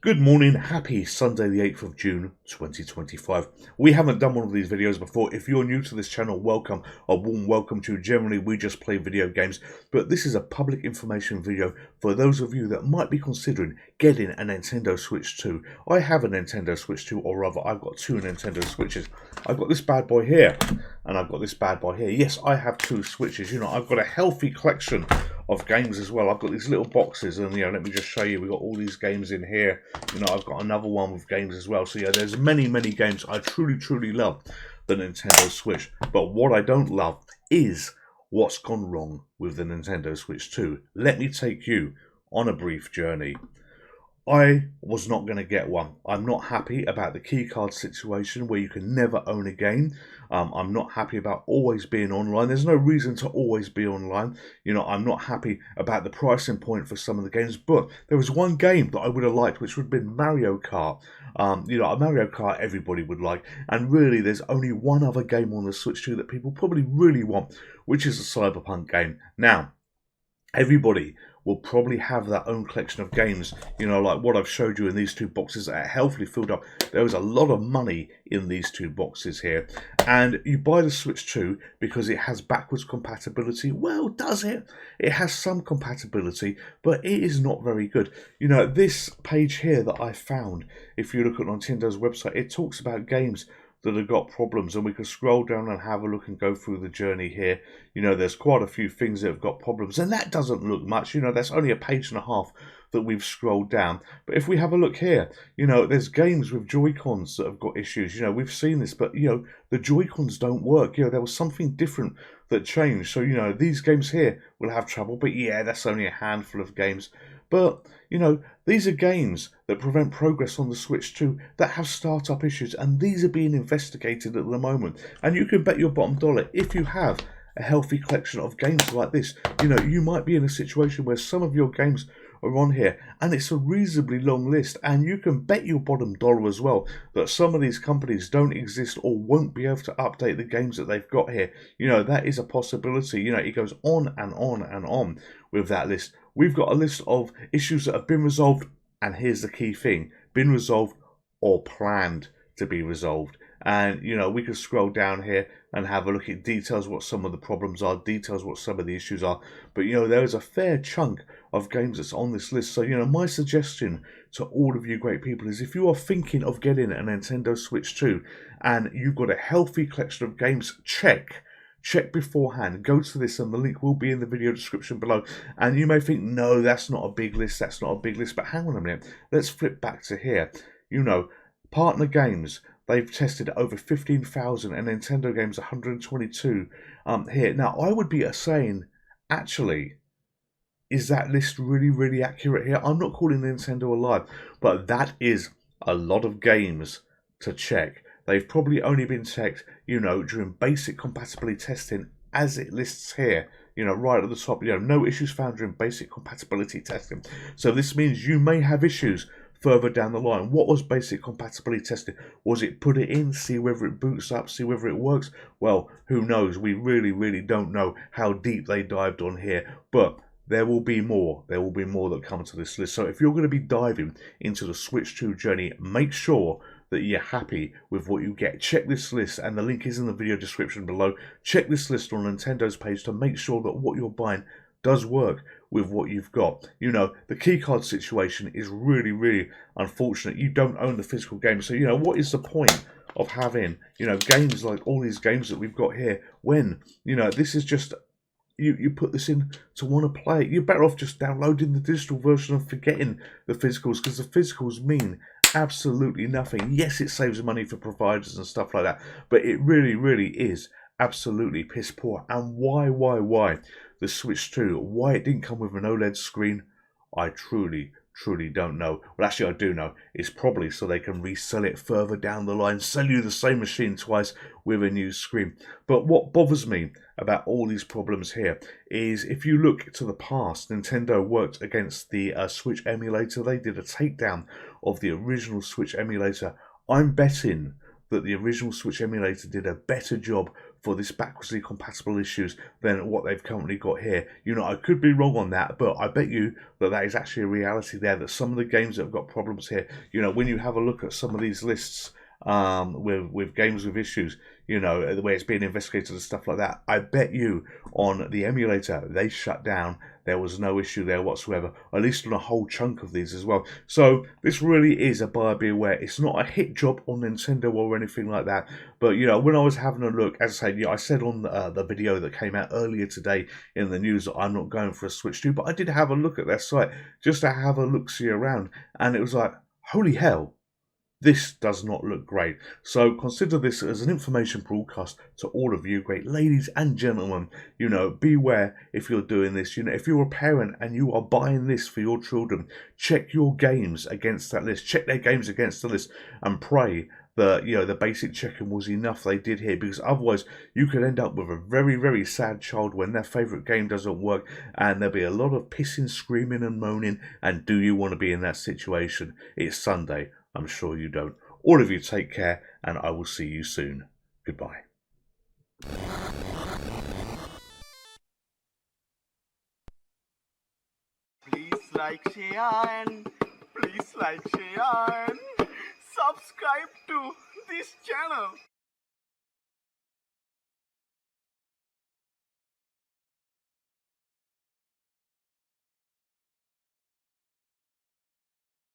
Good morning, happy Sunday the 8th of June 2025. We haven't done one of these videos before. If you're new to this channel, welcome, a warm welcome to you. Generally, we just play video games, but this is a public information video for those of you that might be considering getting a Nintendo Switch 2. I have a Nintendo Switch 2, or rather, I've got two Nintendo Switches. I've got this bad boy here, and I've got this bad boy here. Yes, I have two Switches. You know, I've got a healthy collection of games as well. I've got these little boxes, and you know, let me just show you, we've got all these games in here. You know, I've got another one with games as well. So yeah, there's many games. I truly love the Nintendo Switch, but what I don't love is what's gone wrong with the Nintendo Switch 2. Let me take you on a brief journey. I was not going to get one. I'm not happy about the keycard situation where you can never own a game. I'm not happy about always being online. There's no reason to always be online. You know, I'm not happy about the pricing point for some of the games, but there was one game that I would have liked, which would have been Mario Kart. You know, a Mario Kart everybody would like, and really there's only one other game on the Switch 2 that people probably really want, which is a Cyberpunk game. Now, everybody will probably have their own collection of games, you know, like what I've showed you in these two boxes that are healthily filled up. There was a lot of money in these two boxes here, and you buy the Switch 2 because it has backwards compatibility. Well, does it? It has some compatibility, but it is not very good. You know, this page here that I found, if you look at Nintendo's website, it talks about games that have got problems, and we can scroll down and have a look and go through the journey here. You know, there's quite a few things that have got problems, and that doesn't look much. You know, that's only a page and a half that we've scrolled down. But if we have a look here, you know, there's games with Joy-Cons that have got issues. You know, we've seen this, but, you know, the Joy-Cons don't work. You know, there was something different that changed. So, you know, these games here will have trouble, but yeah, that's only a handful of games. But, you know, these are games that prevent progress on the Switch 2 that have startup issues, and these are being investigated at the moment. And you can bet your bottom dollar, if you have a healthy collection of games like this, you know, you might be in a situation where some of your games are on here, and it's a reasonably long list, and you can bet your bottom dollar as well that some of these companies don't exist or won't be able to update the games that they've got here. You know, that is a possibility. You know, it goes on and on and on with that list. We've got a list of issues that have been resolved, and here's the key thing: been resolved or planned to be resolved. And, you know, we can scroll down here and have a look at details what some of the problems are, details what some of the issues are. But, you know, there is a fair chunk of games that's on this list. So, you know, my suggestion to all of you great people is, if you are thinking of getting a Nintendo Switch 2 and you've got a healthy collection of games, check beforehand. Go to this, and the link will be in the video description below. And you may think, no, that's not a big list, that's not a big list. But hang on a minute, let's flip back to here. You know, partner games, they've tested over 15,000, and Nintendo games 122 here. Now, I would be saying, actually, is that list really accurate here? I'm not calling Nintendo a lie, but that is a lot of games to check. They've probably only been checked, you know, during basic compatibility testing, as it lists here, you know, right at the top. You know, no issues found during basic compatibility testing. So this means you may have issues further down the line. What was basic compatibility testing? Was it put it in, see whether it boots up, see whether it works? Well, who knows? We really don't know how deep they dived on here, but there will be more. There will be more that come to this list. So if you're going to be diving into the Switch 2 journey, make sure that you're happy with what you get. Check this list, and the link is in the video description below. Check this list on Nintendo's page to make sure that what you're buying does work with what you've got. You know, the keycard situation is really unfortunate. You don't own the physical game, so, you know, what is the point of having, you know, games like all these games that we've got here when, you know, this is just, you put this in to want to play it. You're better off just downloading the digital version and forgetting the physicals, because the physicals mean absolutely nothing. Yes, it saves money for providers and stuff like that, but it really is absolutely piss poor. And why the Switch 2, why it didn't come with an OLED screen, I truly don't know. Well, actually, I do know. It's probably so they can resell it further down the line, sell you the same machine twice with a new screen. But what bothers me about all these problems here is, if you look to the past, Nintendo worked against the Switch emulator. They did a takedown of the original Switch emulator. I'm betting that the original Switch emulator did a better job for this backwardsly compatible issues than what they've currently got here. You know, I could be wrong on that, but I bet you that that is actually a reality there, that some of the games that have got problems here, you know, when you have a look at some of these lists with games with issues, you know, the way it's being investigated and stuff like that, I bet you on the emulator they shut down, there was no issue there whatsoever, at least on a whole chunk of these as well. So this really is a buyer beware. It's not a hit job on Nintendo or anything like that, but you know, when I was having a look, as I say, you know, I said on the video that came out earlier today in the news that I'm not going for a Switch 2, but I did have a look at their site just to have a look-see around, and it was like, holy hell, this does not look great. So consider this as an information broadcast to all of you great ladies and gentlemen. You know, beware if you're doing this. You know, if you're a parent and you are buying this for your children, check your games against that list. Check their games against the list and pray that, you know, the basic checking was enough they did here, because otherwise you could end up with a very, very sad child when their favourite game doesn't work, and there'll be a lot of pissing, screaming and moaning, and do you want to be in that situation? It's Sunday. I'm sure you don't. All of you take care, and I will see you soon. Goodbye. Please like, share and subscribe to this channel.